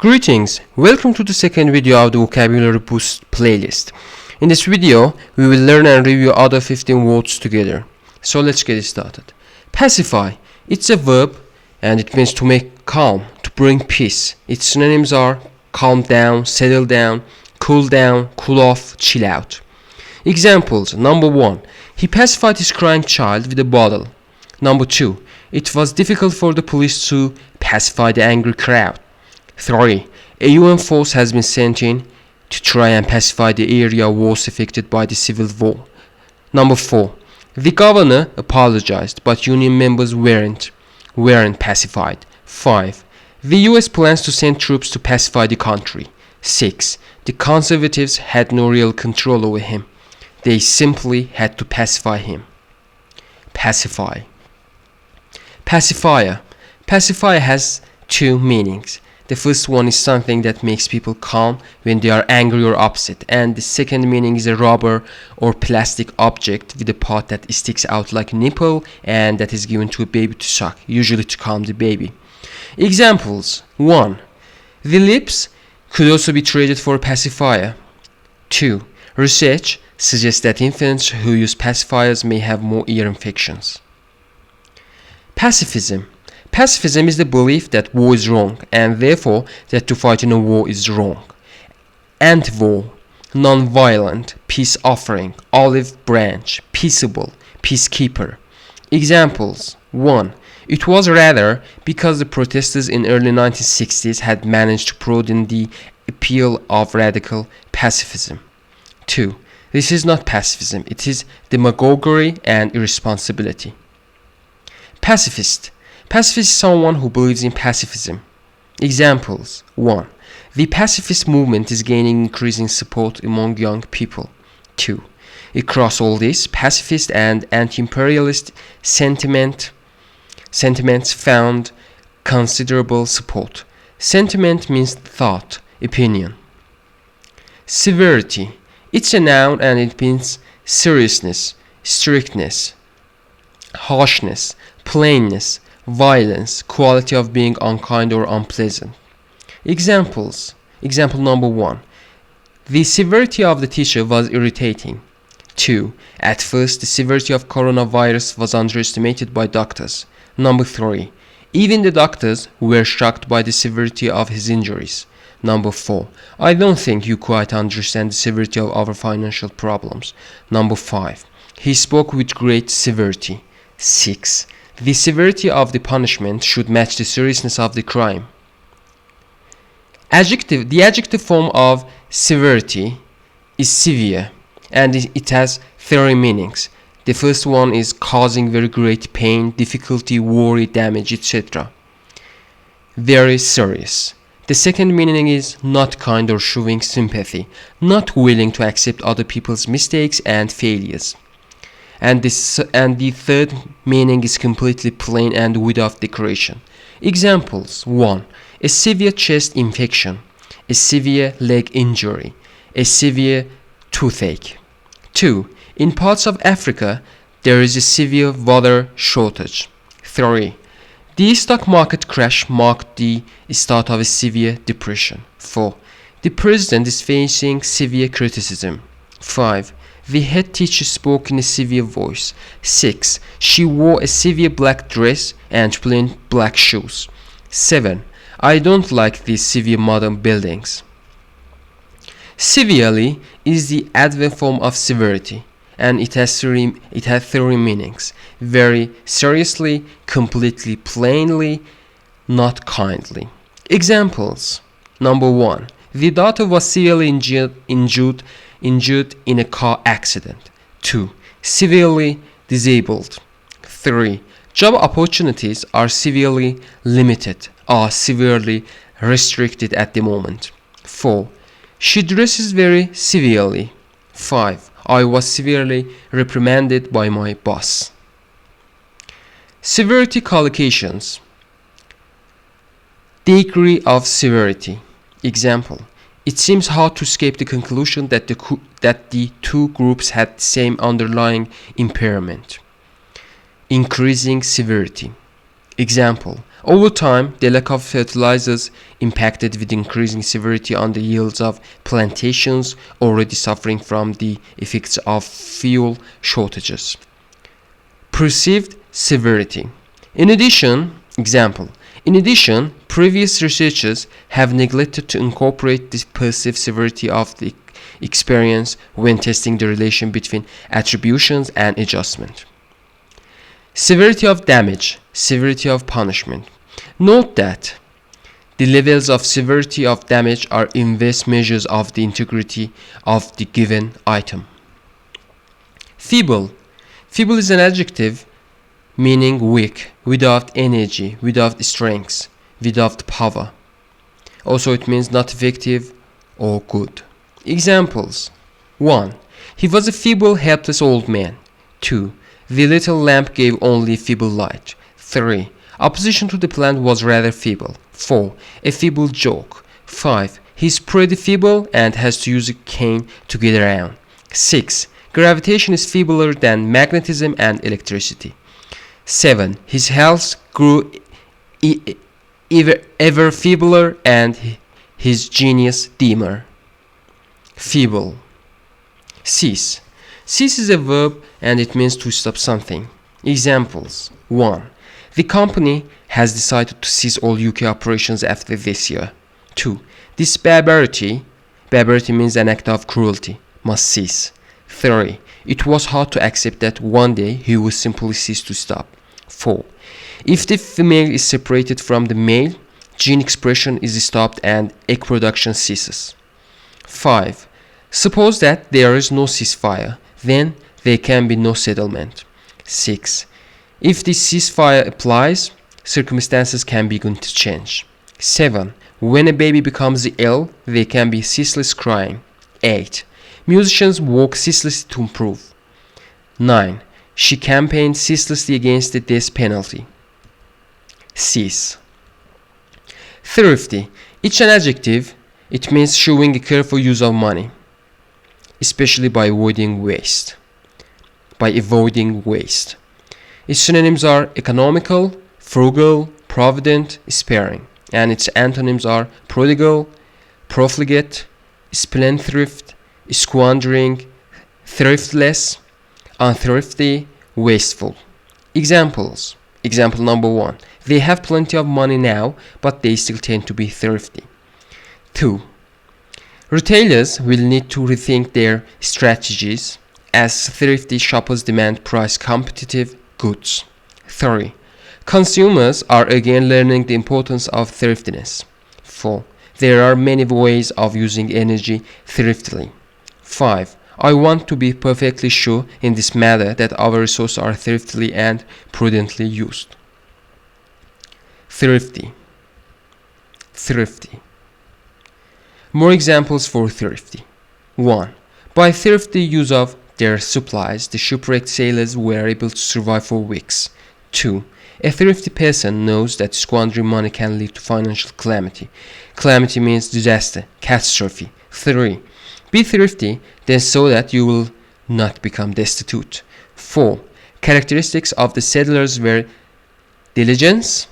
Greetings, welcome to the second video of the Vocabulary Boost playlist. In this video, we will learn and review other 15 words together. So let's get started. Pacify, it's a verb and it means to make calm, to bring peace. Its synonyms are calm down, settle down, cool off, chill out. Examples, number 1, he pacified his crying child with a bottle. Number 2, it was difficult for the police to pacify the angry crowd. 3. A UN force has been sent in to try and pacify the area worst affected by the civil war. Number 4. The governor apologized, but union members weren't pacified. 5. The US plans to send troops to pacify the country. 6. The conservatives had no real control over him. They simply had to pacify him. Pacify. Pacifier. Pacifier has two meanings. The first one is something that makes people calm when they are angry or upset, and the second meaning is a rubber or plastic object with a part that sticks out like a nipple and that is given to a baby to suck, usually to calm the baby. Examples: 1. The lips could also be traded for a pacifier. 2. Research suggests that infants who use pacifiers may have more ear infections. Pacifism. Pacifism is the belief that war is wrong, and therefore that to fight in a war is wrong. Anti-war, non-violent, peace offering, olive branch, peaceable, peacekeeper. Examples: 1. It was rather because the protesters in early 1960s had managed to broaden the appeal of radical pacifism. 2. This is not pacifism, it is demagoguery and irresponsibility. Pacifist. Pacifist is someone who believes in pacifism. Examples: 1. The pacifist movement is gaining increasing support among young people. 2. Across all this, pacifist and anti-imperialist sentiments found considerable support. Sentiment means thought, opinion. Severity. It's a noun and it means seriousness, strictness, harshness, plainness, violence, quality of being unkind or unpleasant. Examples. Example number 1. The severity of the teacher was irritating. 2. At first, the severity of coronavirus was underestimated by doctors. Number 3. Even the doctors were shocked by the severity of his injuries. Number 4. I don't think you quite understand the severity of our financial problems. Number 5. He spoke with great severity. 6. The severity of the punishment should match the seriousness of the crime. The adjective form of severity is severe, and it has 3 meanings. The first one is causing very great pain, difficulty, worry, damage, etc. Very serious. The second meaning is not kind or showing sympathy, not willing to accept other people's mistakes and failures. And the third meaning is completely plain and without decoration. Examples: 1. A severe chest infection, a severe leg injury, a severe toothache. 2. In parts of Africa, there is a severe water shortage. 3. The stock market crash marked the start of a severe depression. 4. The president is facing severe criticism. 5. The head teacher spoke in a severe voice. 6. She wore a severe black dress and plain black shoes. 7. I don't like these severe modern buildings. Severely is the adverb form of severity, and it has three meanings: very seriously, completely, plainly, not kindly. Examples: number 1. The daughter was severely injured in a car accident. 2. Severely disabled. 3. Job opportunities are severely limited or severely restricted at the moment. 4. She dresses very severely. 5. I was severely reprimanded by my boss. Severity collocations. Degree of severity. Example: it seems hard to escape the conclusion that the two groups had the same underlying impairment. Increasing severity. Example: Over time, the lack of fertilizers impacted with increasing severity on the yields of plantations already suffering from the effects of fuel shortages. Perceived severity. In addition, previous researchers have neglected to incorporate the perceived severity of the experience when testing the relation between attributions and adjustment. Severity of damage, severity of punishment. Note that the levels of severity of damage are inverse measures of the integrity of the given item. Feeble. Feeble is an adjective meaning weak, without energy, without strength, without power. Also, it means not effective or good. Examples. 1. He was a feeble, helpless old man. 2. The little lamp gave only feeble light. 3. Opposition to the plan was rather feeble. 4. A feeble joke. 5. He's pretty feeble and has to use a cane to get around. 6. Gravitation is feebler than magnetism and electricity. 7. His health grew ever feebler and his genius dimmer. Feeble. Cease. Cease is a verb and it means to stop something. Examples. 1. The company has decided to cease all UK operations after this year. 2. This barbarity means an act of cruelty, must cease. 3. It was hard to accept that one day he will simply cease to stop. 4. If the female is separated from the male, gene expression is stopped and egg production ceases. 5. Suppose that there is no ceasefire, then there can be no settlement. 6. If the ceasefire applies, circumstances can begin to change. 7. When a baby becomes ill, there can be ceaseless crying. 8. Musicians work ceaselessly to improve. 9. She campaigned ceaselessly against the death penalty. Cease. Thrifty. It's an adjective. It means showing a careful use of money, especially by avoiding waste. Its synonyms are economical, frugal, provident, sparing, and its antonyms are prodigal, profligate, spendthrift, squandering, thriftless, unthrifty, wasteful. Examples. Example number 1. They have plenty of money now, but they still tend to be thrifty. 2. Retailers will need to rethink their strategies as thrifty shoppers demand price competitive goods. 3. Consumers are again learning the importance of thriftiness. 4. There are many ways of using energy thriftily. 5. I want to be perfectly sure in this matter that our resources are thriftily and prudently used. Thrifty. More examples for thrifty. 1. By thrifty use of their supplies, the shipwrecked sailors were able to survive for weeks. 2. A thrifty person knows that squandering money can lead to financial calamity. Calamity means disaster, catastrophe. 3. Be thrifty, then so that you will not become destitute. 4. Characteristics of the settlers were diligence,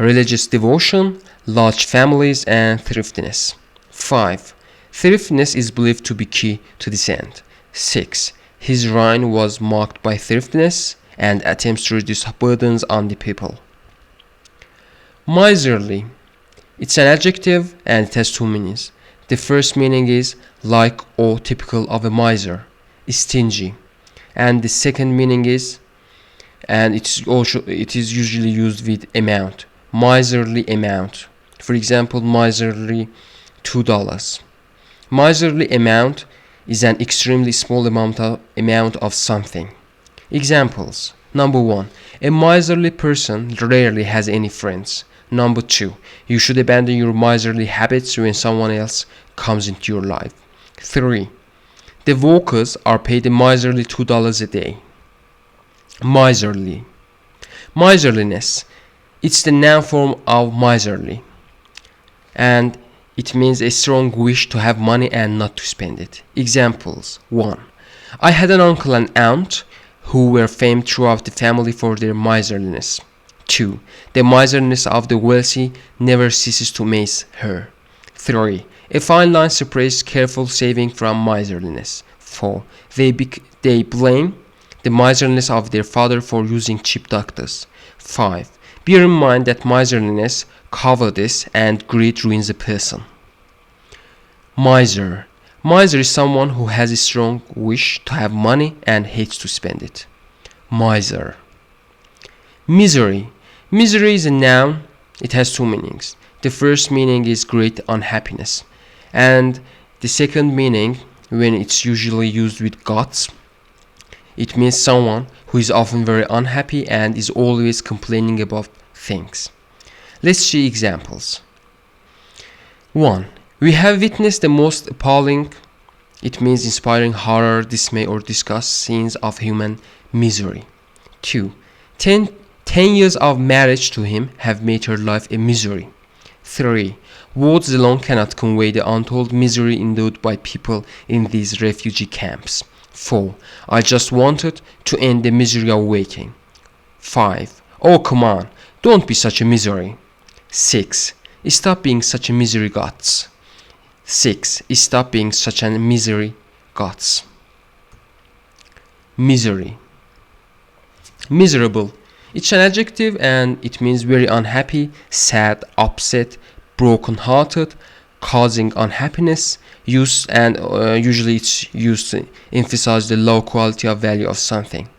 religious devotion, large families, and thriftiness. 5. Thriftiness is believed to be key to this end. 6. His reign was marked by thriftiness and attempts to reduce burdens on the people. Miserly. It's an adjective and it has 2 meanings. The first meaning is like or typical of a miser, stingy. And the second meaning is, and it is usually used with amount, miserly amount. For example, miserly $2. Miserly amount is an extremely small amount of something. Examples. Number 1. A miserly person rarely has any friends. Number 2. You should abandon your miserly habits when someone else comes into your life. 3. The workers are paid a miserly $2 a day. Miserly. Miserliness. It's the noun form of miserly, and it means a strong wish to have money and not to spend it. Examples. 1. I had an uncle and aunt who were famed throughout the family for their miserliness. 2. The miserliness of the wealthy never ceases to amaze her. 3. A fine line separates careful saving from miserliness. 4. They blame the miserliness of their father for using cheap doctors. 5. Bear in mind that miserliness, cowardice, and greed ruins a person. Miser. Miser is someone who has a strong wish to have money and hates to spend it. Miser. Misery. Misery is a noun. It has two meanings. The first meaning is great unhappiness, and the second meaning, when it's usually used with guts, it means someone who is often very unhappy and is always complaining about things. Let's see examples. 1. We have witnessed the most appalling, it means inspiring horror, dismay, or disgust scenes of human misery. 2. 10 years of marriage to him have made her life a misery. 3. Words alone cannot convey the untold misery endured by people in these refugee camps. 4. I just wanted to end the misery of waiting. 5. Oh, come on, don't be such a misery. 6. Stop being such a misery guts. 6. Stop being such a misery guts. Misery. Miserable. It's an adjective and it means very unhappy, sad, upset, broken-hearted, causing unhappiness. Usually it's used to emphasize the low quality of value of something.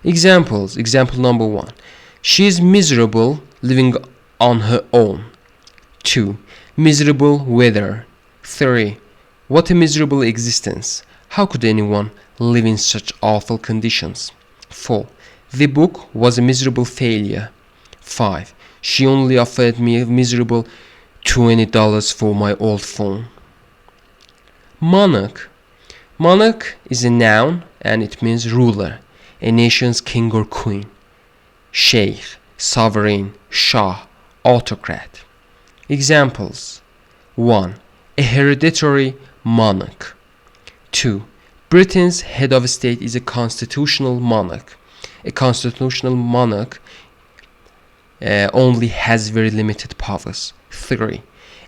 Examples. Example number 1. She is miserable living on her own. 2. Miserable weather. 3. What a miserable existence. How could anyone live in such awful conditions? 4. The book was a miserable failure. 5. She only offered me a miserable $20 for my old phone. Monarch. Monarch is a noun and it means ruler, a nation's king or queen. Sheikh, sovereign, shah, autocrat. Examples. 1. A hereditary monarch. 2. Britain's head of state is a constitutional monarch. A constitutional monarch only has very limited powers. 3.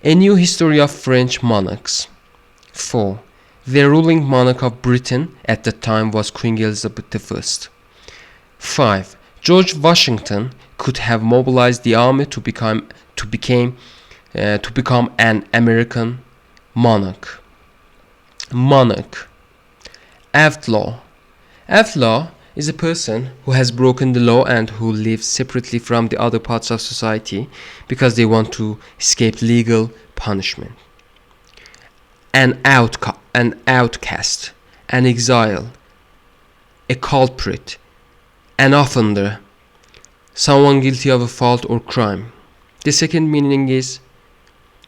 A new history of French monarchs. 4. The ruling monarch of Britain at the time was Queen Elizabeth I. 5. George Washington could have mobilized the army to become an American monarch. Monarch. Outlaw. Outlaw is a person who has broken the law and who lives separately from the other parts of society because they want to escape legal punishment. An outcast, an exile, a culprit, an offender, someone guilty of a fault or crime. The second meaning is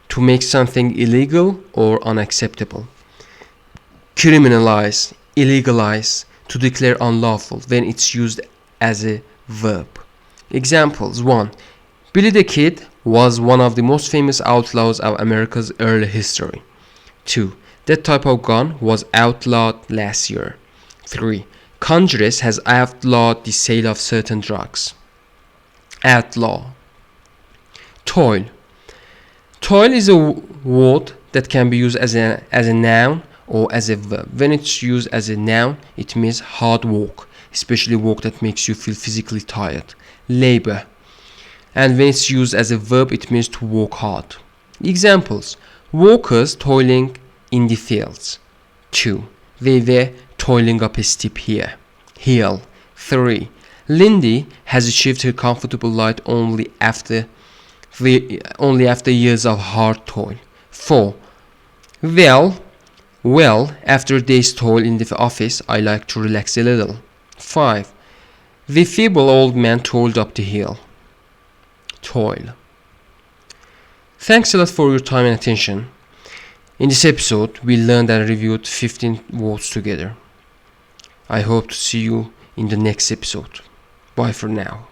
to make something illegal or unacceptable. Criminalize, illegalize, to declare unlawful when it's used as a verb. Examples. 1. Billy the Kid was one of the most famous outlaws of America's early history. 2. That type of gun was outlawed last year. 3. Congress has outlawed the sale of certain drugs. Outlaw. Toil. Toil is a word that can be used as a noun or as a verb. When it's used as a noun, it means hard work, especially work that makes you feel physically tired. Labor. And when it's used as a verb, it means to work hard. Examples. Workers toiling in the fields. 2. They were toiling up a steep hill. 3. Lindy has achieved her comfortable life only after years of hard toil. 4. Well, after a day's toil in the office, I like to relax a little. 5. The feeble old man toiled up the hill. Toil. Thanks a lot for your time and attention. In this episode, we learned and reviewed 15 words together. I hope to see you in the next episode. Bye for now.